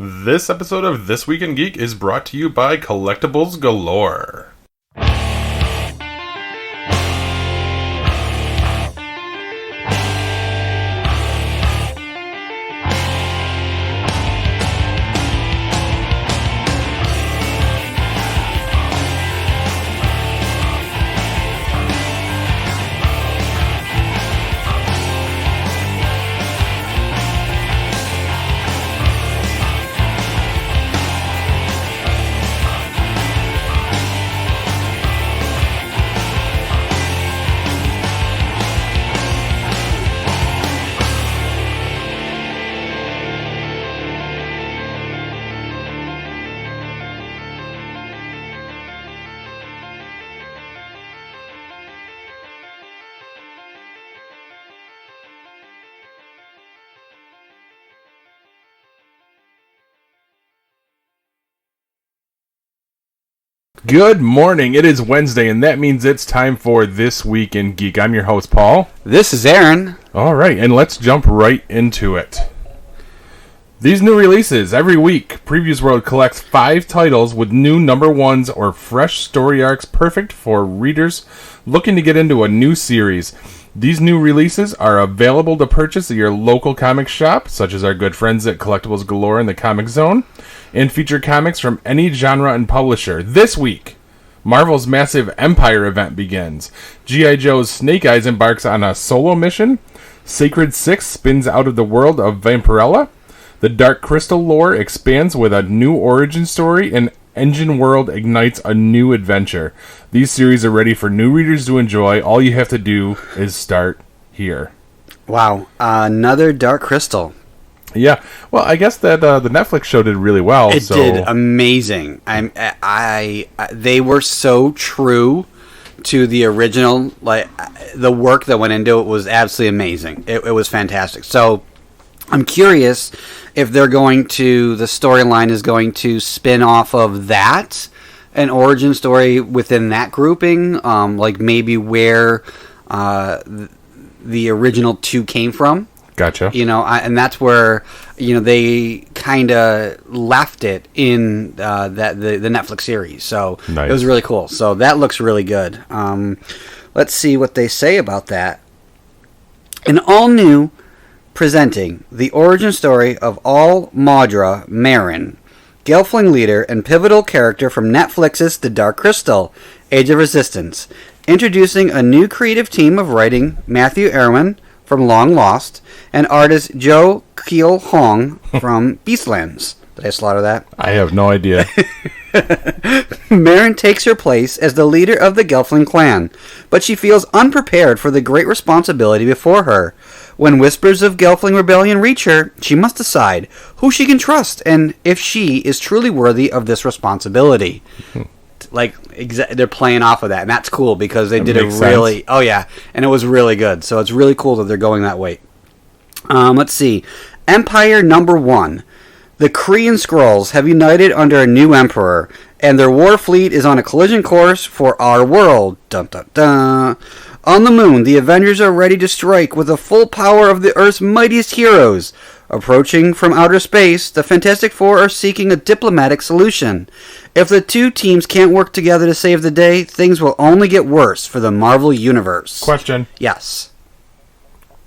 This episode of This Week in Geek is brought to you by Collectibles Galore. Good morning. It is Wednesday, and that means it's time for This Week in Geek. I'm your host, Paul. This is Aaron. All right, and let's jump right into it. These new releases every week. Previews World collects 5 titles with new number ones or fresh story arcs perfect for readers looking to get into a new series. These new releases are available to purchase at your local comic shop, such as our good friends at Collectibles Galore in the Comic Zone, and feature comics from any genre and publisher. This week, Marvel's massive Empyre event begins. G.I. Joe's Snake Eyes embarks on a solo mission. Sacred Six spins out of the world of Vampirella. The Dark Crystal lore expands with a new origin story, and Engine World ignites a new adventure. These series are ready for new readers to enjoy. All you have to do is start here. Wow, another Dark Crystal. Yeah, well, I guess that the Netflix show did really well. It did amazing. They were so true to the original. Like the work that went into it was absolutely amazing. It was fantastic. So I'm curious if the storyline is going to spin off of that, an origin story within that grouping, like maybe where the original 2 came from. Gotcha. And that's where, they kind of left it in the Netflix series. So nice. It was really cool. So that looks really good. Let's see what they say about that. An all-new presenting the origin story of Al-Madra Marin, Gelfling leader and pivotal character from Netflix's The Dark Crystal, Age of Resistance. Introducing a new creative team of writing, Matthew Erwin from Long Lost, and artist Joe Kiel Hong from Beastlands. Did I slaughter that? I have no idea. Marin takes her place as the leader of the Gelfling clan, but she feels unprepared for the great responsibility before her. When whispers of Gelfling rebellion reach her, she must decide who she can trust and if she is truly worthy of this responsibility. They're playing off of that, and that's cool because they did it really sense. Oh yeah, and it was really good. So it's really cool that they're going that way. Let's see. Empyre number 1. The Kree and Skrulls have united under a new emperor, and their war fleet is on a collision course for our world. Dun dun dun. On the moon, the Avengers are ready to strike with the full power of the Earth's mightiest heroes. Approaching from outer space, the Fantastic Four are seeking a diplomatic solution. If the 2 teams can't work together to save the day, things will only get worse for the Marvel Universe. Question. Yes.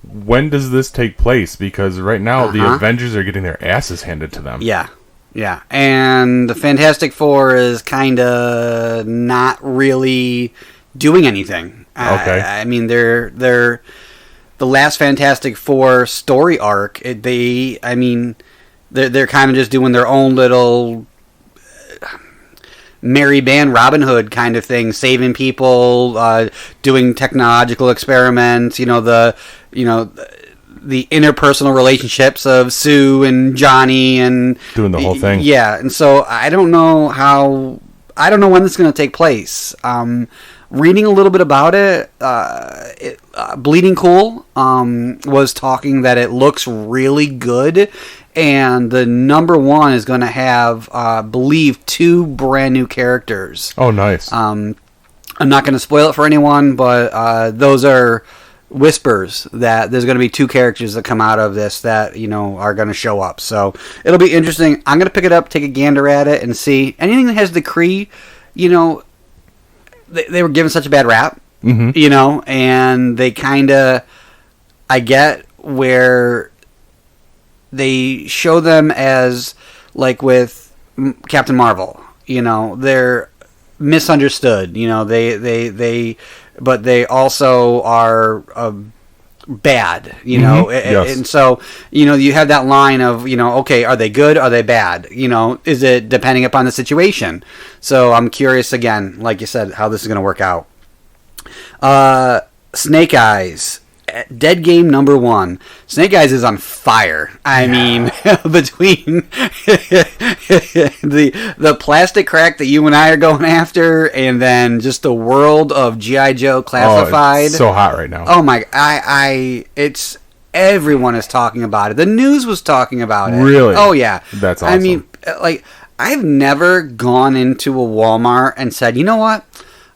When does this take place? Because right now the Avengers are getting their asses handed to them. Yeah. And the Fantastic Four is kind of not really doing anything. Okay. I mean, they're the last Fantastic Four story arc. They're kind of just doing their own little Merry Band Robin Hood kind of thing, saving people, doing technological experiments. The interpersonal relationships of Sue and Johnny and doing the whole thing. Yeah, and so I don't know when this is going to take place. Reading a little bit about it, Bleeding Cool was talking that it looks really good, and the number 1 is going to have, I believe, 2 brand new characters. Oh, nice. I'm not going to spoil it for anyone, but those are whispers that there's going to be 2 characters that come out of this that, are going to show up. So it'll be interesting. I'm going to pick it up, take a gander at it, and see. Anything that has the Kree, they were given such a bad rap, and they kind of, I get where they show them as, like with Captain Marvel, they're misunderstood, but they also are bad, Yes. and so, you have that line of, okay, are they good? Are they bad? Is it depending upon the situation? So I'm curious again, like you said, how this is going to work out. Snake Eyes. Dead Game number 1. Snake Eyes is on fire. I mean, between the plastic crack that you and I are going after, and then just the world of G.I. Joe Classified. It's so hot right now. Oh my! It's everyone is talking about it. The news was talking about it. Really? Oh yeah. That's awesome. I mean, like, I've never gone into a Walmart and said, you know what?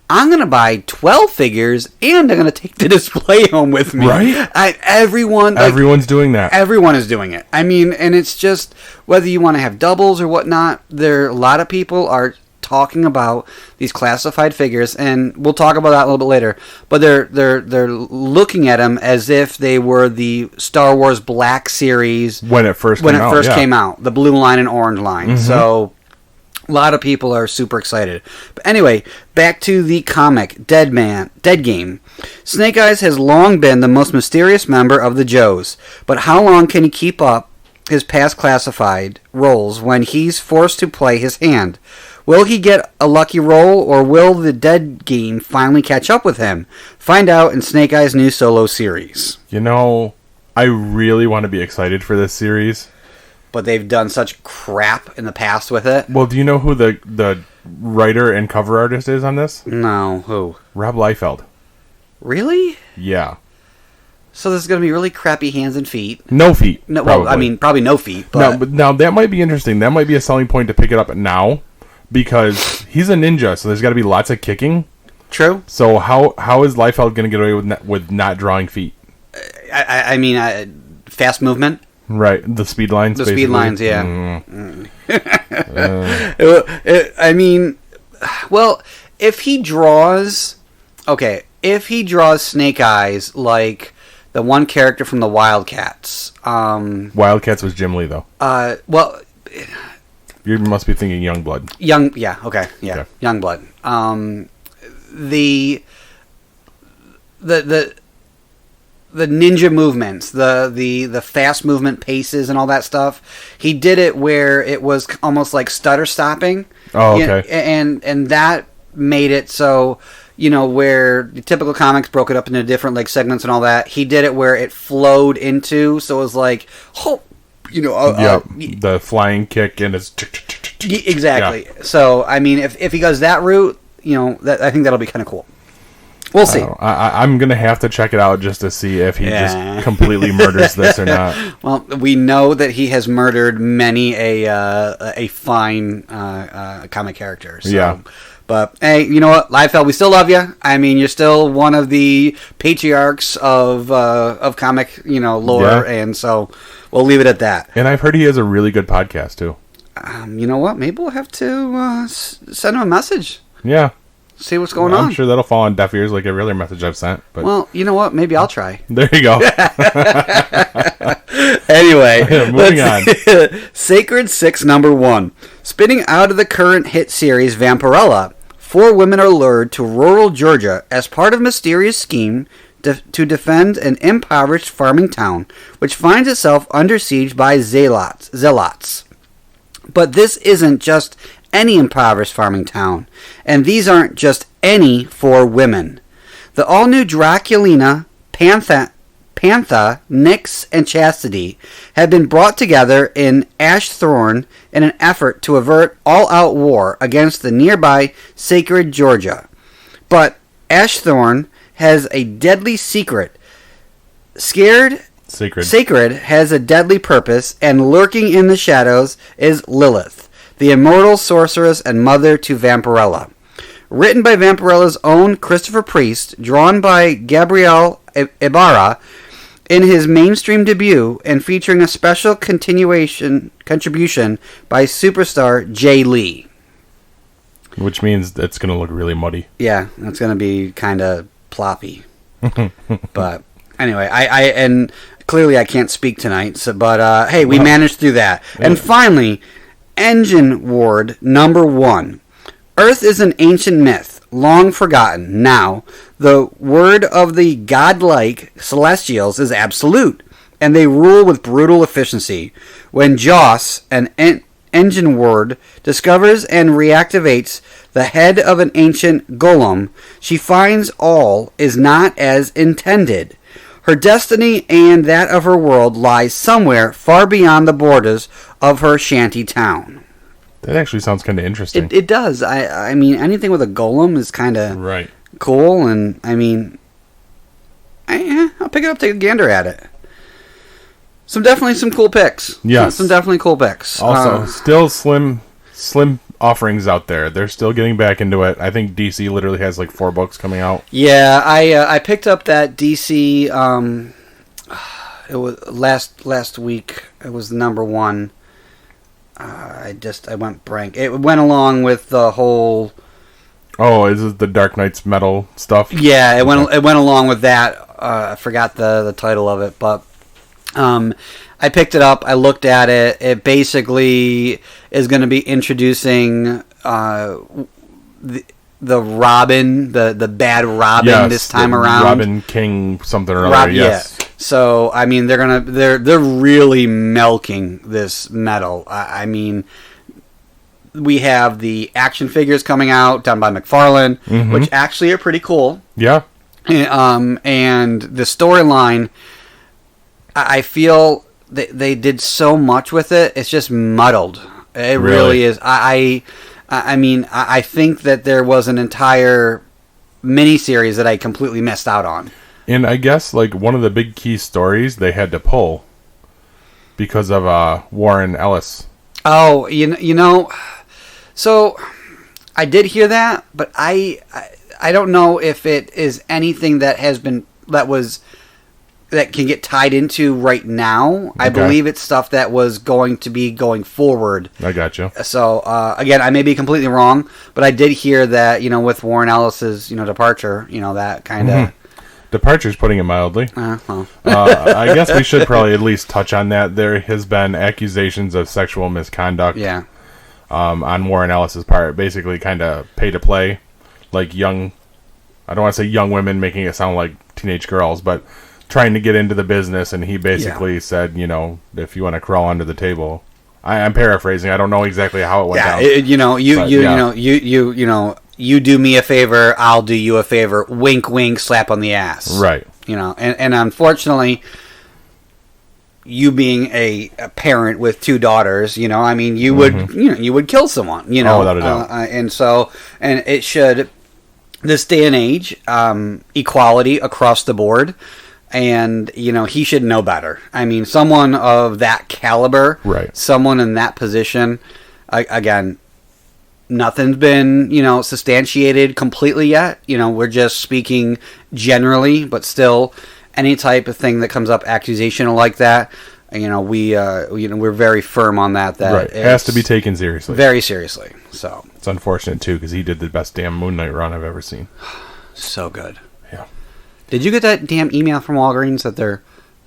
I'm going to buy 12 figures, and I'm going to take the display home with me. Right? Everyone's doing that. Everyone is doing it. I mean, and it's just, whether you want to have doubles or whatnot, a lot of people are talking about these classified figures, and we'll talk about that a little bit later, but they're looking at them as if they were the Star Wars Black series when it first came out, the blue line and orange line. Mm-hmm. So a lot of people are super excited. But anyway, back to the comic, Dead Game. Snake Eyes has long been the most mysterious member of the Joes, but how long can he keep up his past classified roles when he's forced to play his hand? Will he get a lucky roll, or will the Dead Game finally catch up with him? Find out in Snake Eyes' new solo series. I really want to be excited for this series. But they've done such crap in the past with it. Well, do you know who the writer and cover artist is on this? No, who? Rob Liefeld. Really? Yeah. So this is going to be really crappy hands and feet. No feet. No, well, I mean, probably no feet. But now that might be interesting. That might be a selling point to pick it up now, because he's a ninja, so there's got to be lots of kicking. True. So how is Liefeld going to get away with not drawing feet? I mean, fast movement. Right, the speed lines. The speed lines, yeah. I mean, well, if he draws Snake Eyes like the one character from the Wildcats. Wildcats was Jim Lee, though. Well, you must be thinking Youngblood. Okay. Youngblood. The ninja movements, the fast movement paces and all that stuff. He did it where it was almost like stutter stopping. Oh, okay. And that made it so, where the typical comics broke it up into different like segments and all that. He did it where it flowed into, so it was like, the flying kick and it's exactly. Yeah. So I mean, if he goes that route, I think that'll be kind of cool. We'll see. I'm going to have to check it out just to see if he just completely murders this or not. Well, we know that he has murdered many a fine comic character. So. Yeah. But, hey, you know what? Liefeld, we still love you. I mean, you're still one of the patriarchs of comic, lore. Yeah. And so we'll leave it at that. And I've heard he has a really good podcast, too. You know what? Maybe we'll have to send him a message. Yeah. See what's going on. I'm sure that'll fall on deaf ears like every other message I've sent. But well, you know what? Maybe I'll try. There you go. Anyway, moving on. Sacred 6 number 1. Spinning out of the current hit series Vampirella, 4 women are lured to rural Georgia as part of a mysterious scheme to defend an impoverished farming town, which finds itself under siege by zealots. But this isn't just any impoverished farming town, and these aren't just any 4 women. The all-new Draculina, Pantha, Nyx, and Chastity have been brought together in Ashthorne in an effort to avert all-out war against the nearby Sacred Georgia. But Ashthorne has a deadly secret. Sacred has a deadly purpose, and lurking in the shadows is Lilith, the immortal sorceress and mother to Vampirella. Written by Vampirella's own Christopher Priest, drawn by Gabrielle Ibarra in his mainstream debut and featuring a special contribution by superstar Jay Lee. Which means it's going to look really muddy. Yeah, it's going to be kind of ploppy. But anyway, and clearly I can't speak tonight, but hey, we managed through that. Yeah. And finally, Engine Ward number 1. Earth is an ancient myth, long forgotten. Now, the word of the godlike celestials is absolute, and they rule with brutal efficiency. When Joss, an Engine Ward, discovers and reactivates the head of an ancient golem, she finds all is not as intended. Her destiny and that of her world lies somewhere far beyond the borders of her shanty town. That actually sounds kind of interesting. It does. I mean, anything with a golem is kind of right. Cool, and I mean, I'll pick it up, take a gander at it. Definitely some cool picks. Yeah, some definitely cool picks. Also, still slim offerings out there. They're still getting back into it. I think DC literally has like 4 books coming out. Yeah, I picked up that DC. It was last week. It was the number 1. I went blank. It went along with the whole. Oh, is it the Dark Knight's Metal stuff? Yeah, it went along with that. I forgot the title of it, but I picked it up. I looked at it. It basically is going to be introducing the Robin, the bad Robin this time around. Robin King something or other. Yes. Yeah. So I mean, they're really milking this metal. I mean, we have the action figures coming out done by McFarlane, which actually are pretty cool. Yeah. And the storyline, I feel they did so much with it. It's just muddled. It really is. I mean, I think that there was an entire miniseries that I completely missed out on. And I guess like one of the big key stories they had to pull because of Warren Ellis. Oh, you know, so I did hear that, but I don't know if it is anything that that can get tied into right now. Okay. I believe it's stuff that was going to be going forward. I got you. So, again, I may be completely wrong, but I did hear that, with Warren Ellis's, departure, that kind of... Departure's putting it mildly. Well. I guess we should probably at least touch on that. There has been accusations of sexual misconduct on Warren Ellis's part. Basically kind of pay to play. Like young... I don't want to say young women making it sound like teenage girls, but... trying to get into the business, and he basically said, if you want to crawl under the table. I'm paraphrasing. I don't know exactly how it went down. You do me a favor, I'll do you a favor. Wink, wink, slap on the ass. Right. And unfortunately, you being a parent with 2 daughters, I mean, you would, you would kill someone, Oh, without a doubt. And it should, this day and age, equality across the board. And, he should know better. I mean, someone of that caliber, someone in that position, again, nothing's been, substantiated completely yet. We're just speaking generally, but still, any type of thing that comes up accusational like that, we're very firm on that. That it has to be taken seriously. Very seriously. So it's unfortunate, too, because he did the best damn Moon Knight run I've ever seen. So good. Yeah. Did you get that damn email from Walgreens that they're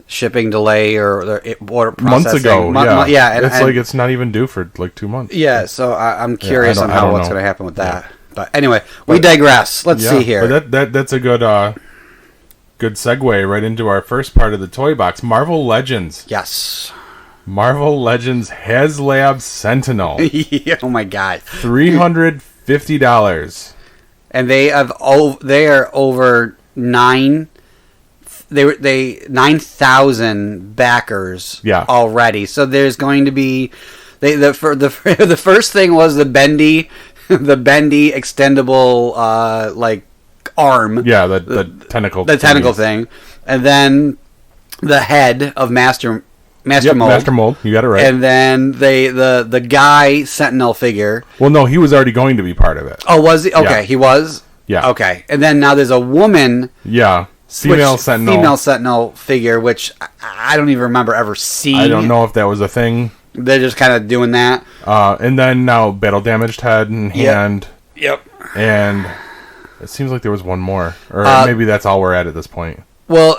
shipping delay or order processing? Months ago, yeah. And it's not even due for like 2 months. Yeah, so I'm curious on what's going to happen with that. Yeah. But anyway, we digress. Let's see here. But that's a good segue right into our first part of the toy box. Marvel Legends. Yes. Marvel Legends HasLab Sentinel. Oh my God. $350. And they are over 9,000 backers already. So there's going to be the first thing was the bendy extendable arm. Yeah, the tentacle. The tentacle thing, and then the head of Master Mold. Master Mold. You got it right. And then the guy Sentinel figure. Well, no, he was already going to be part of it. Oh, was he? Okay, he was. Yeah. Okay, and then now there's a woman. Yeah. Female Sentinel. Female Sentinel figure, which I don't even remember ever seeing. I don't know if that was a thing. They're just kind of doing that. And then now battle damaged head and hand. Yep. And it seems like there was one more, or maybe that's all we're at this point. Well,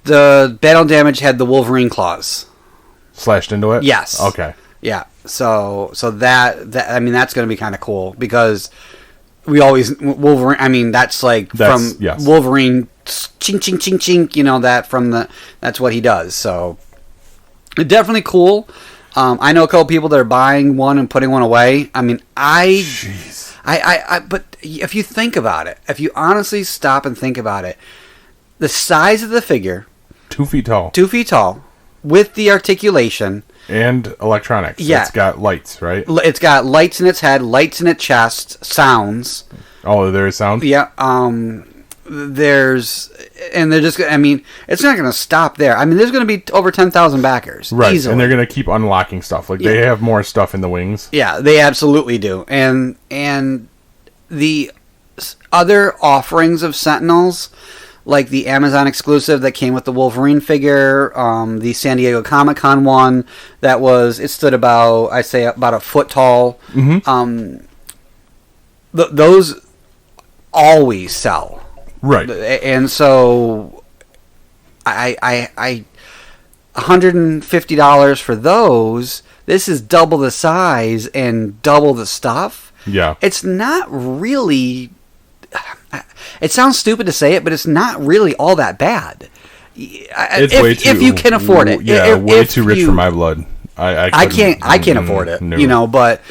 the battle damage had the Wolverine claws Slashed into it. Yes. Okay. Yeah. So that I mean that's going to be kind of cool because we always Wolverine. I mean that's from yes. Wolverine. Chink chink chink chink. You know that from that's what he does. So definitely cool. I know a couple people that are buying one and putting one away. I mean Jeez. but if you think about it, if you honestly stop and think about it, the size of the figure, 2 feet tall. 2 feet tall, with the articulation. And electronics. Yeah. It's got lights, right? It's got lights in its head, lights in its chest, sounds. Oh, there is sound? Yeah. They're just, I mean, it's not going to stop there. I mean, there's going to be over 10,000 backers. Right. Easily. And they're going to keep unlocking stuff. Like, they have more stuff in the wings. Yeah, they absolutely do. And the other offerings of Sentinels, like the Amazon exclusive that came with the Wolverine figure, the San Diego Comic-Con one it stood about a foot tall. Mm-hmm. Those always sell. Right. And so I $150 for those. This is double the size and double the stuff. Yeah. It's not really... It sounds stupid to say it, but it's not really all that bad. If you can afford it. Yeah, way too rich for my blood. I can't afford it. No. You know, but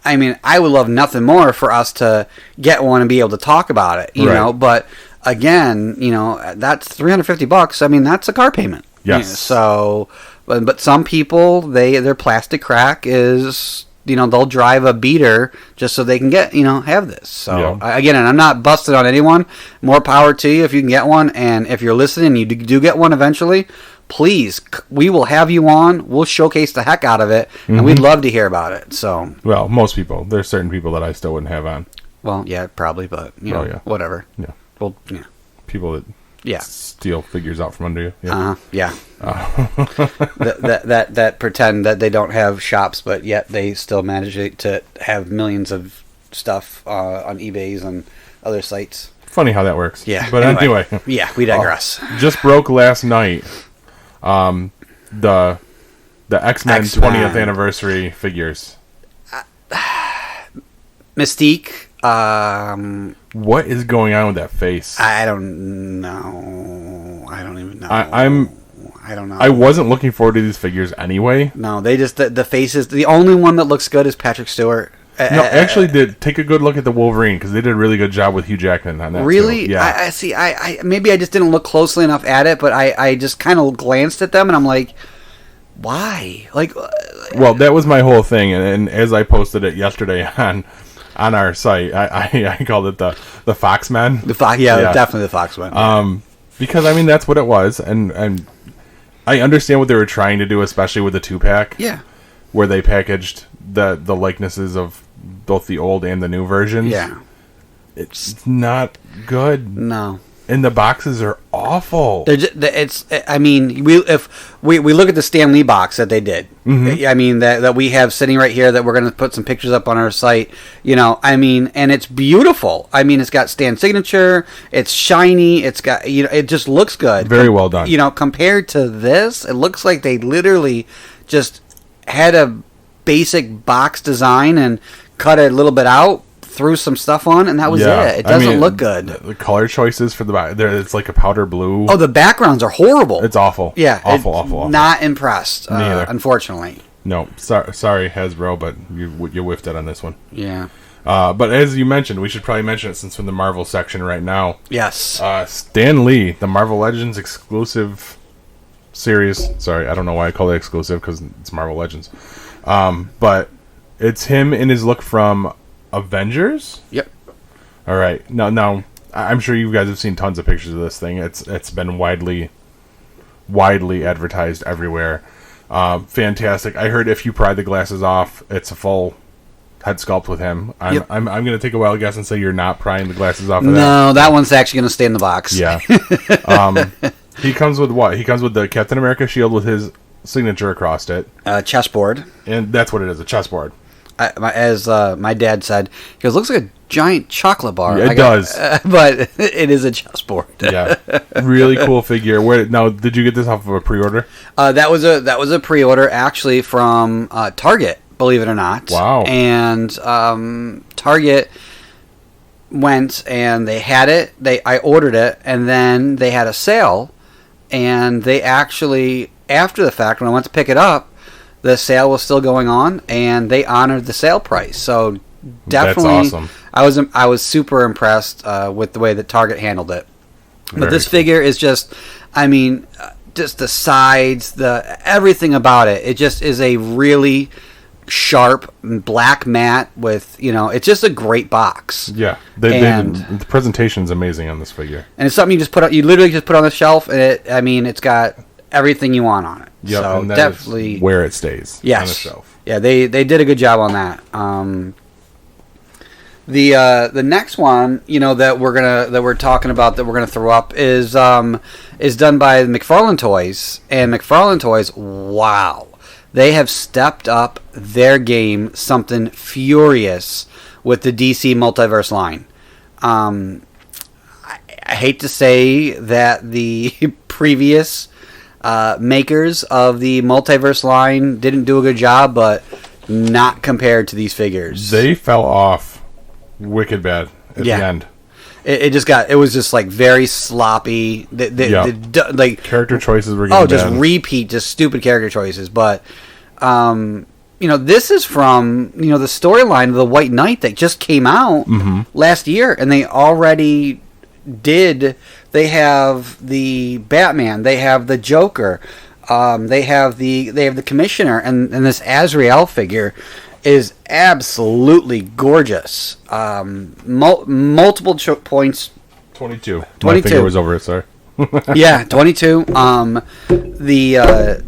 I mean, I would love nothing more for us to get one and be able to talk about it. You know, but again, you know, that's $350. I mean, that's a car payment. Yes. You know, so, but some people, their plastic crack is, you know, they'll drive a beater just so they can have this. So again, and I'm not busted on anyone. More power to you if you can get one. And if you're listening and you do get one eventually, please, we will have you on. We'll showcase the heck out of it, and we'd love to hear about it. So, well, most people. There's certain people that I still wouldn't have on. Well, yeah, probably, but whatever. Yeah. Well, yeah. People that steal figures out from under you. Yeah. that pretend that they don't have shops, but yet they still manage to have millions of stuff on eBay's and other sites. Funny how that works. Yeah. But anyway. Yeah, we digress. Just broke last night. The X-Men 20th anniversary figures. Mystique. What is going on with that face? I don't know. I don't even know. I don't know. I wasn't looking forward to these figures anyway. No, they just the faces. The only one that looks good is Patrick Stewart. No, actually, take a good look at the Wolverine because they did a really good job with Hugh Jackman on that. Really? Too. Yeah. I see. I maybe I just didn't look closely enough at it, but I just kind of glanced at them and I'm like, why? Like, well, that was my whole thing, and as I posted it yesterday on our site, I called it the Foxman. The Fox, definitely the Foxman. Because I mean that's what it was, and I understand what they were trying to do, especially with the 2-pack. Yeah. Where they packaged the likenesses of both the old and the new versions. Yeah. It's not good. No. And the boxes are awful. I mean, if we look at the Stan Lee box that they did. Mm-hmm. I mean, that we have sitting right here that we're going to put some pictures up on our site. You know, I mean, and it's beautiful. I mean, it's got Stan's signature. It's shiny. It's got, it just looks good. Very well done. You know, compared to this, it looks like they literally just had a basic box design and cut it a little bit out, threw some stuff on, and that was it. It doesn't look good. The color choices for the back, it's like a powder blue. Oh, the backgrounds are horrible. It's awful. Yeah. Awful. Not impressed, unfortunately. No, sorry, Hasbro, but you whiffed it on this one. Yeah. But as you mentioned, we should probably mention it since we're in the Marvel section right now. Yes. Stan Lee, the Marvel Legends exclusive series. Sorry, I don't know why I call it exclusive because it's Marvel Legends. But it's him in his look from Avengers. Yep. All right. Now, I'm sure you guys have seen tons of pictures of this thing. It's been widely advertised everywhere. Fantastic. I heard if you pry the glasses off, it's a full head sculpt with him. I'm Yep. I'm going to take a wild guess and say you're not prying the glasses off of that. No, that one's actually going to stay in the box. Yeah. He comes with what? He comes with the Captain America shield with his signature across it. Chessboard. And that's what it is, a chessboard. As my dad said, he goes, looks like a giant chocolate bar. Yeah, it does. But it is a chessboard. Yeah. Really cool figure. Now, did you get this off of a pre-order? That was a pre-order actually from Target, believe it or not. Wow. And Target went and they had it. I ordered it, and then they had a sale, and they actually, after the fact, when I went to pick it up, the sale was still going on, and they honored the sale price. So definitely, that's awesome. I was super impressed with the way that Target handled it. But this cool. figure is just, I mean, just the sides, everything about it. It just is a really sharp black matte with, it's just a great box. Yeah. The presentation's amazing on this figure. And it's something you literally just put on the shelf, and it's got everything you want on it. Yep, so and that definitely is where it stays. Yes. On the shelf. Yeah, they did a good job on that. The next one, that we're talking about that we're gonna throw up is done by McFarlane Toys, and McFarlane Toys, wow, they have stepped up their game something furious with the DC Multiverse line. I hate to say that the previous makers of the Multiverse line didn't do a good job, but not compared to these figures. They fell off wicked bad at the end. It was just like very sloppy. Like character choices were getting just bad. just stupid character choices. But this is from the storyline of the White Knight that just came out last year, and they already did. They have the Batman, they have the Joker, they have the Commissioner, and this Azrael figure is absolutely gorgeous. Multiple points. 22. 22. My finger was over it, sorry. Yeah, 22. The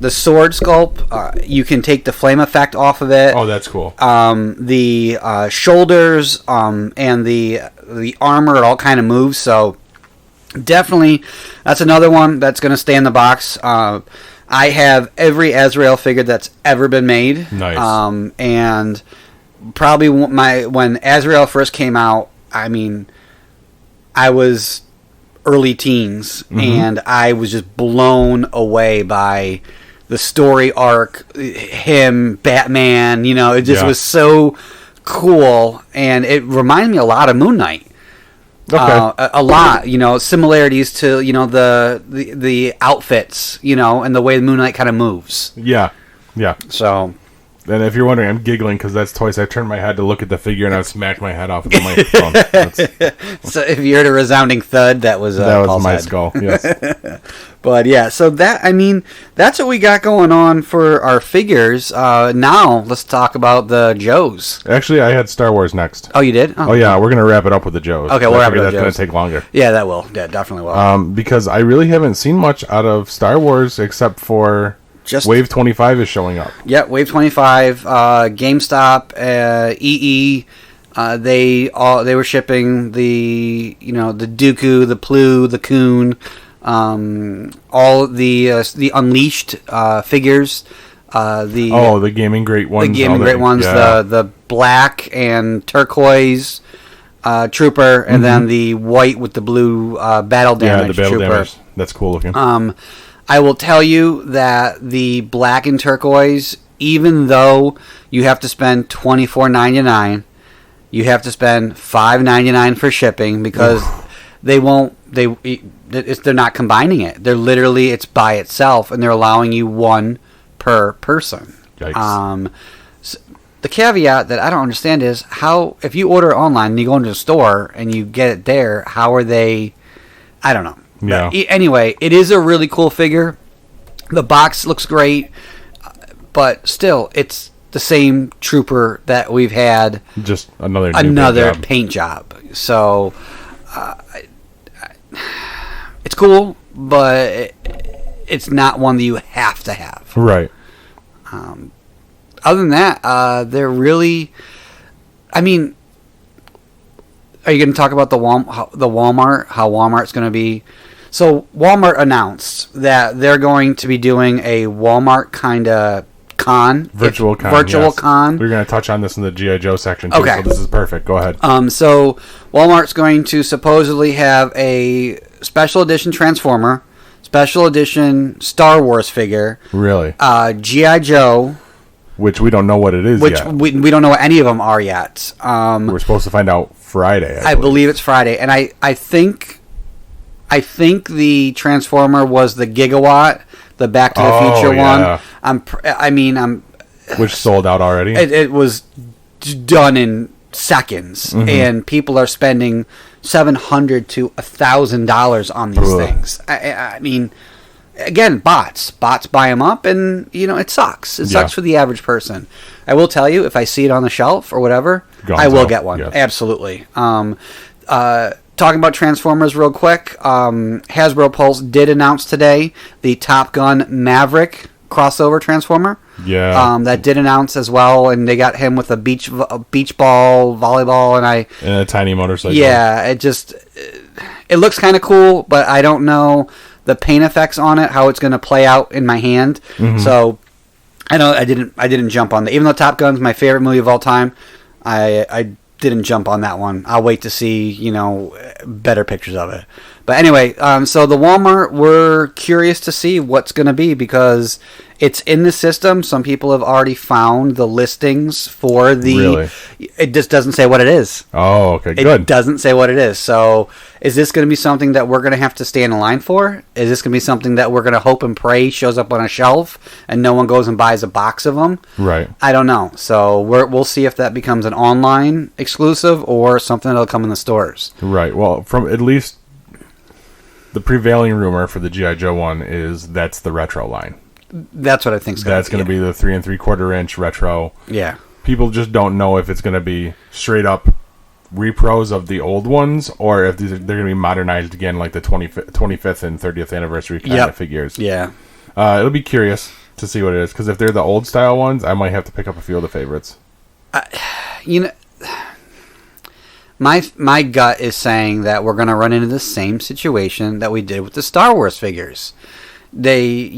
sword sculpt, you can take the flame effect off of it. Oh, that's cool. The shoulders and the armor, it all kind of moves. So definitely, that's another one that's going to stay in the box. I have every Azrael figure that's ever been made. Nice. And probably when Azrael first came out, I mean, I was early teens, and I was just blown away by the story arc, him, Batman, it just was so cool, and it reminded me a lot of Moon Knight. Okay. A lot, similarities to, the outfits, and the way Moon Knight kind of moves. Yeah. So... And if you're wondering, I'm giggling because that's twice I turned my head to look at the figure and I smacked my head off with the microphone. So if you heard a resounding thud, that was Paul's my head. skull. Yes. But yeah, so that's what we got going on for our figures. Now let's talk about the Joes. Actually, I had Star Wars next. Oh, you did? Oh yeah, we're gonna wrap it up with the Joes. Okay, we'll wrap it up with That's Joes. gonna take longer. Yeah, that will. Yeah, definitely will. Because I really haven't seen much out of Star Wars except for. Just Wave 25 is showing up. Yeah, Wave 25, GameStop, EE. They were shipping the the Dooku, the Plu, the Coon, all the Unleashed figures. The Gaming Great ones. The Gaming Great ones. Yeah. The black and turquoise trooper, and then the white with the blue battle damage the battle trooper. damage. That's cool looking. I will tell you that the black and turquoise, even though you have to spend $24.99, you have to spend $5.99 for shipping because they're not combining it. They're literally, it's by itself, and they're allowing you one per person. Yikes. So the caveat that I don't understand is how, if you order online and you go into the store and you get it there, how are they? I don't know. Yeah. But anyway, it is a really cool figure. The box looks great, but still, it's the same trooper that we've had. Just another paint job. So, it's cool, but it's not one that you have to have. Right. Other than that, they're really... I mean, are you going to talk about the Walmart? How Walmart's going to be? So Walmart announced that they're going to be doing a Walmart kind of virtual con. We're going to touch on this in the G.I. Joe section too. Okay. So this is perfect. Go ahead. So Walmart's going to supposedly have a special edition Transformer, special edition Star Wars figure. Really? G.I. Joe. Which we don't know what it is yet. We don't know what any of them are yet. We're supposed to find out Friday. I believe it's Friday, and I think the Transformer was the Gigawatt, the Back to the Future one. Which sold out already. It was done in seconds, and people are spending $700 to $1,000 on these things. I mean, again, bots buy them up, and it sucks. It sucks for the average person. I will tell you, if I see it on the shelf or whatever, I will get one. Yes. Absolutely. Talking about Transformers real quick, Hasbro Pulse did announce today the Top Gun Maverick crossover Transformer. Yeah. That did announce as well, and they got him with a beach ball, volleyball, and a tiny motorcycle. Yeah, it looks kind of cool, but I don't know the paint effects on it, how it's going to play out in my hand. So I didn't jump on that. Even though Top Gun's my favorite movie of all time, I didn't jump on that one. I'll wait to see, better pictures of it. But anyway, so the Walmart, we're curious to see what's going to be because it's in the system. Some people have already found the listings for the... Really? It just doesn't say what it is. Oh, okay, good. It doesn't say what it is. So is this going to be something that we're going to have to stand in line for? Is this going to be something that we're going to hope and pray shows up on a shelf and no one goes and buys a box of them? Right. I don't know. So we'll see if that becomes an online exclusive or something that'll come in the stores. Right. Well, from at least the prevailing rumor for the G.I. Joe one is that's the retro line. That's what I think. That's going to be the 3 3/4 inch retro. Yeah. People just don't know if it's going to be straight up repros of the old ones or if they're going to be modernized again, like the 25th and 30th anniversary kind of figures. Yeah. It'll be curious to see what it is because if they're the old style ones, I might have to pick up a few of the favorites. My gut is saying that we're going to run into the same situation that we did with the Star Wars figures. They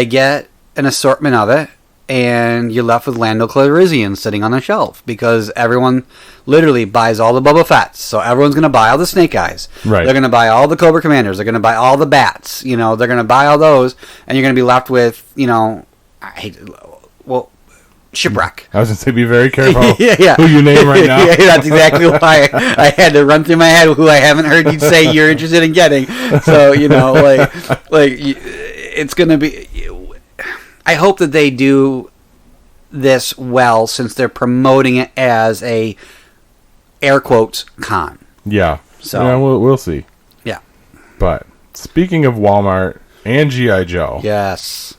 get an assortment of it, and you're left with Lando Calrissian sitting on the shelf because everyone literally buys all the Boba Fetts. So everyone's going to buy all the Snake Eyes. Right. They're going to buy all the Cobra Commanders. They're going to buy all the Bats. They're going to buy all those, and you're going to be left with, Shipwreck. I was going to say, be very careful yeah. who you name right now. Yeah, that's exactly why I had to run through my head who I haven't heard you say you're interested in getting. So, it's going to be... I hope that they do this well since they're promoting it as a air quotes con. Yeah. So yeah, we'll see. Yeah. But speaking of Walmart and G.I. Joe. Yes.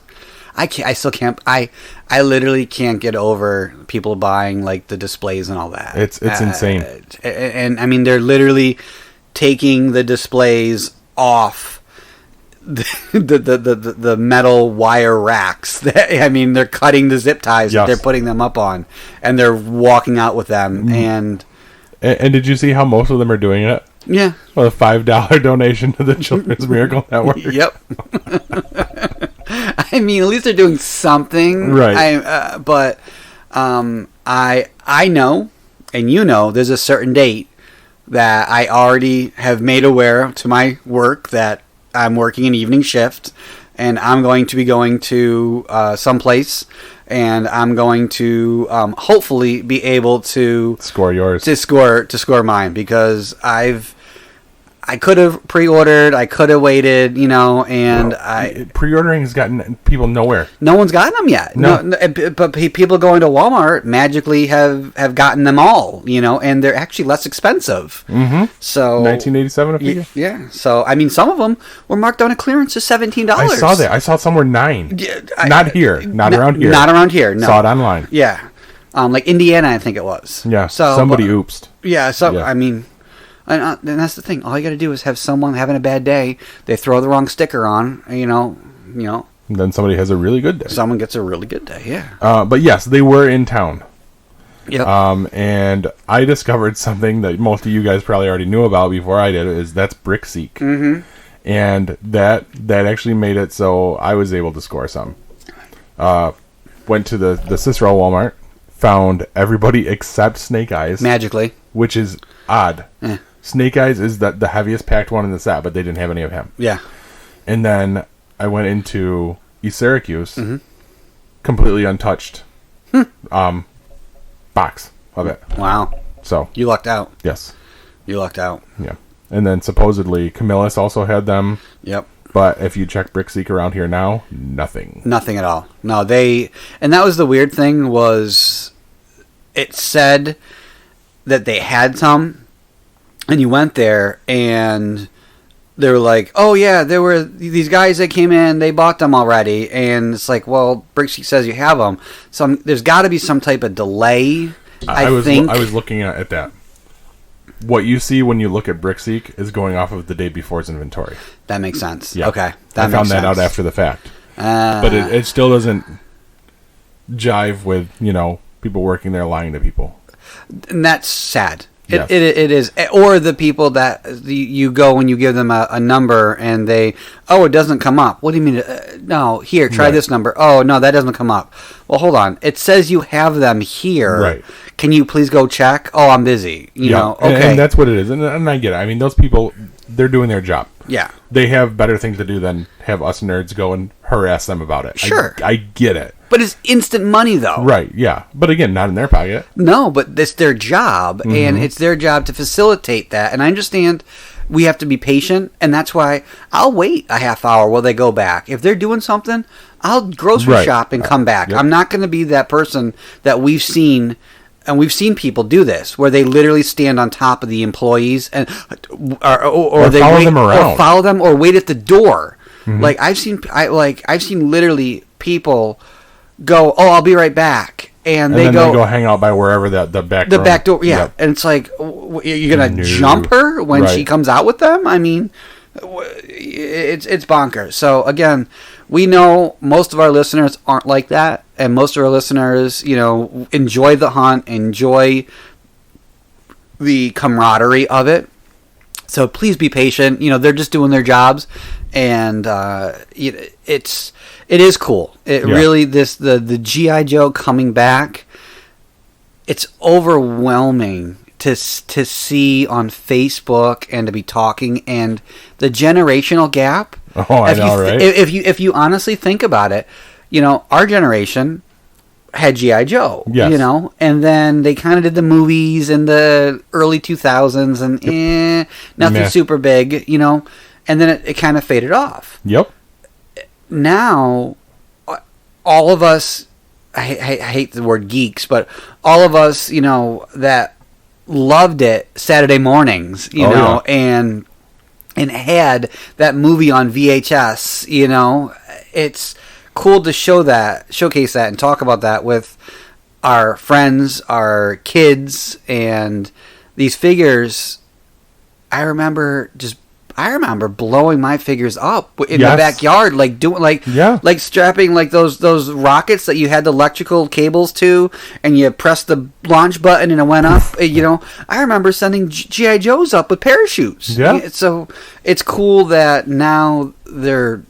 I still can't. I literally can't get over people buying like the displays and all that. It's insane. And I mean, they're literally taking the displays off the metal wire racks. They're cutting the zip ties that they're putting them up on, and they're walking out with them. And did you see how most of them are doing it? Yeah. Well, a $5 donation to the Children's Miracle Network. Yep. I mean, at least they're doing something, right? But I know, and there's a certain date that I already have made aware to my work that I'm working an evening shift, and I'm going to be going to someplace, and I'm going to hopefully be able to score yours, to score mine, because I could have pre-ordered, I could have waited, and pre-ordering has gotten people nowhere. No one's gotten them yet. No, but people going to Walmart magically have gotten them all, and they're actually less expensive. Mm-hmm. So $19.87 a figure. Yeah. So I mean, some of them were marked on a clearance to $17. I saw that. I saw somewhere $9. Yeah, not here. Not around here. Not around here. No. Saw it online. Yeah. Like Indiana, I think it was. Yeah. So somebody oopsed. Yeah. So I mean. And that's the thing. All you got to do is have someone having a bad day. They throw the wrong sticker on. And then somebody has a really good day. Someone gets a really good day. Yeah. But yes, they were in town. Yep. And I discovered something that most of you guys probably already knew about before I did. Is that's BrickSeek, and that actually made it so I was able to score some. Went to the Cicero Walmart, found everybody except Snake Eyes Magically. which is odd. Snake Eyes is the heaviest packed one in the set, but they didn't have any of him. Yeah. And then I went into East Syracuse, completely untouched box of it. Wow. So You lucked out. yes, You lucked out. yeah. And then supposedly Camillus also had them. Yep. But if you check BrickSeek around here now, nothing. Nothing at all. No, and that was the weird thing was it said that they had some, and you went there and they were like, oh yeah, there were these guys that came in, they bought them already, and it's like, well, BrickSeek says you have them, so there's got to be some type of delay. I think I was looking at that. What you see when you look at BrickSeek is going off of the day before's inventory. That makes sense. Yeah. Okay, I found that out after the fact, but it still doesn't jive with people working there lying to people. And that's sad. Yes. It is. Or the people that you go and you give them a number and it doesn't come up. What do you mean? No, here, try this number. Oh, no, that doesn't come up. Well, hold on. It says you have them here. Right. Can you please go check? Oh, I'm busy. You know, okay. And that's what it is. And I get it. I mean, those people, they're doing their job. Yeah. They have better things to do than have us nerds go and harass them about it. Sure. I get it. But it's instant money, though. Right, yeah. But again, not in their pocket. No, but it's their job, and it's their job to facilitate that. And I understand we have to be patient, and that's why I'll wait a half hour while they go back. If they're doing something, I'll grocery shop and come back. Yep. I'm not going to be that person that we've seen, and we've seen people do this, where they literally stand on top of the employees and or they follow wait, them around. or follow them, or wait at the door. Like I've seen literally people go, oh, I'll be right back, and they go hang out by wherever the back back door, yeah. Yep. And it's like, you're gonna jump her when she comes out with them? I mean, it's bonkers. So again, we know most of our listeners aren't like that, and most of our listeners, enjoy the hunt, enjoy the camaraderie of it. So please be patient. They're just doing their jobs, and it is cool. Really, the G.I. Joe coming back, it's overwhelming to see on Facebook and to be talking, and the generational gap. Oh, I know, right? If you honestly think about it, our generation had G.I. Joe, yes. And then they kind of did the movies in the early 2000s, and nothing super big, and then it kind of faded off. Yep. Now, all of us, I hate the word geeks, but all of us, that loved it Saturday mornings, and had that movie on VHS, it's cool to showcase that and talk about that with our friends, our kids, and these figures. I remember blowing my figures up in the backyard, like doing like strapping like those rockets that you had the electrical cables to, and you pressed the launch button and it went up. I remember sending G.I. Joes up with parachutes. Yeah. So it's cool that now they're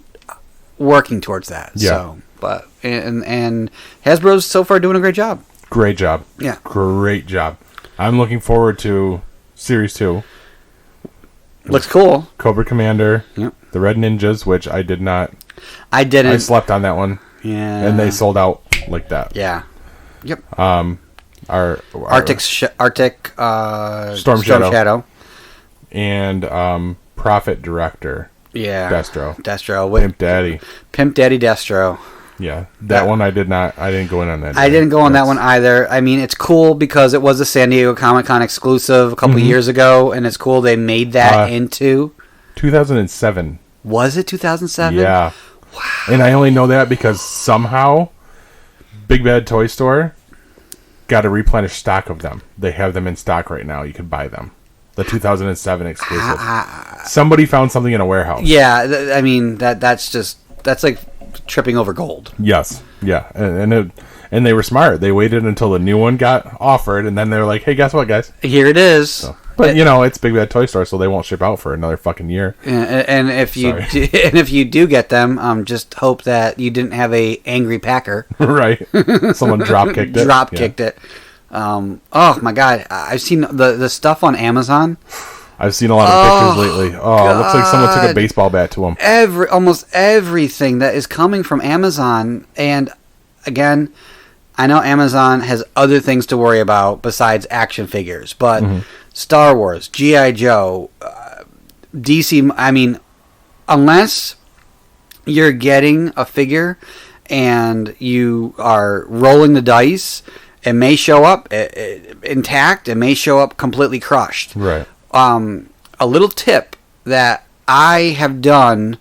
working towards that. Yeah. So, but and Hasbro's so far doing a great job. Great job. Yeah. Great job. I'm looking forward to Series 2. Looks cool. Cobra Commander. Yep. The Red Ninjas, which I did not. I didn't. I slept on that one. Yeah. And they sold out like that. Yeah. Yep. Our Arctic Storm Shadow. And Prophet Director. Yeah. Destro. Pimp Daddy Destro. Yeah. That one I didn't go in on that. I didn't go on that one either. I mean, it's cool because it was a San Diego Comic-Con exclusive a couple years ago, and it's cool they made that into 2007. Was it 2007? Yeah. Wow. And I only know that because somehow Big Bad Toy Store got a replenished stock of them. They have them in stock right now. You can buy them. The 2007 exclusive. Somebody found something in a warehouse. Yeah, I mean that's like tripping over gold. Yes, yeah, and And they were smart. They waited until the new one got offered, and then they were like, hey, guess what, guys? Here it is. So, but, you know, it's Big Bad Toy Store, so they won't ship out for another fucking year. And if you do get them, just hope that you didn't have a angry packer. Right. Someone drop-kicked it. Drop-kicked it. Oh, my God. I've seen the stuff on Amazon. I've seen a lot of pictures lately. Oh, it looks like someone took a baseball bat to them. Almost everything that is coming from Amazon. And, again, I know Amazon has other things to worry about besides action figures. But Star Wars, G.I. Joe, DC, I mean, unless you're getting a figure and you are rolling the dice, it may show up intact. It may show up completely crushed. Right. A little tip that I have done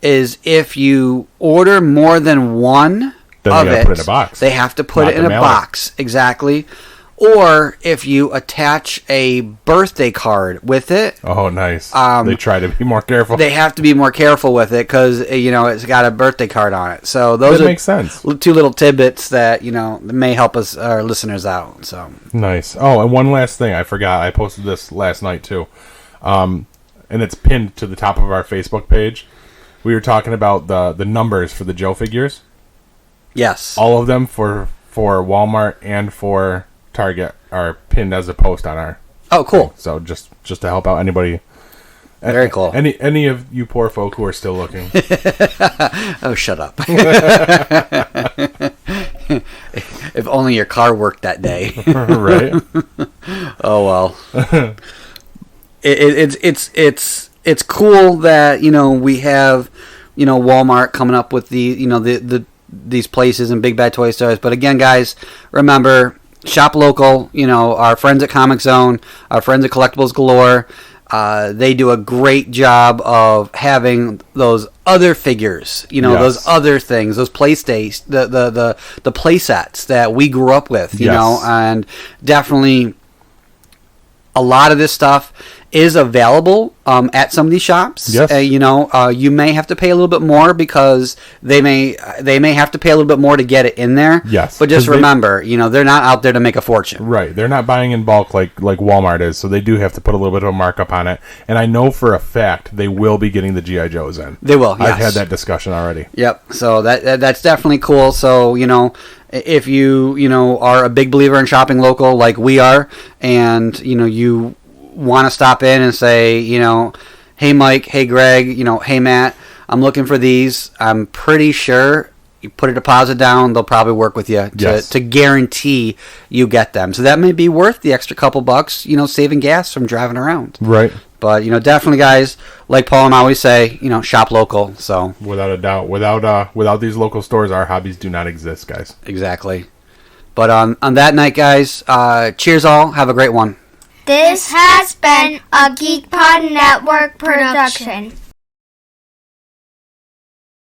is if you order more than one then of they gotta it, put it in a box. They have to put Not it in a mail box. Exactly. Or if you attach a birthday card with it. Oh, nice. They try to be more careful. They have to be more careful with it because, you know, it's got a birthday card on it. So those makes sense. Two little tidbits that, you know, may help us, our listeners out. So nice. Oh, and one last thing. I forgot. I posted this last night, too. And it's pinned to the top of our Facebook page. We were talking about the numbers for the Joe figures. Yes. All of them for Walmart and for Target are pinned as a post on our. Oh, cool! Thing. So just to help out anybody. Very cool. Any of you poor folk who are still looking. Oh, shut up! If only your car worked that day. Right. Oh well. It's cool that, you know, we have, you know, Walmart coming up with these places and Big Bad Toy Stores. But again, guys, remember, shop local. You know, our friends at Comic Zone, our friends at Collectibles Galore, they do a great job of having those other figures. You know, yes. those other things, those play the play sets that we grew up with. You know, and definitely a lot of this stuff is available at some of these shops. Yes. You know, you may have to pay a little bit more because they may have to pay a little bit more to get it in there. Yes. But just remember, you know, they're not out there to make a fortune. Right. They're not buying in bulk like Walmart is, so they do have to put a little bit of a markup on it. And I know for a fact they will be getting the G.I. Joes in. They will, yes. I've had that discussion already. Yep. So that's definitely cool. So, you know, if you know, are a big believer in shopping local like we are, and, you know, you want to stop in and say, you know, hey Mike, hey Greg, you know, hey Matt, I'm looking for these. I'm pretty sure you put a deposit down, they'll probably work with you to guarantee you get them. So that may be worth the extra couple bucks, you know, saving gas from driving around. Right. But, you know, definitely, guys, like Paul and I always say, you know, shop local. So without a doubt, without these local stores, our hobbies do not exist, guys. Exactly. But on that night, guys, cheers all. Have a great one. This has been a GeekPod Network production.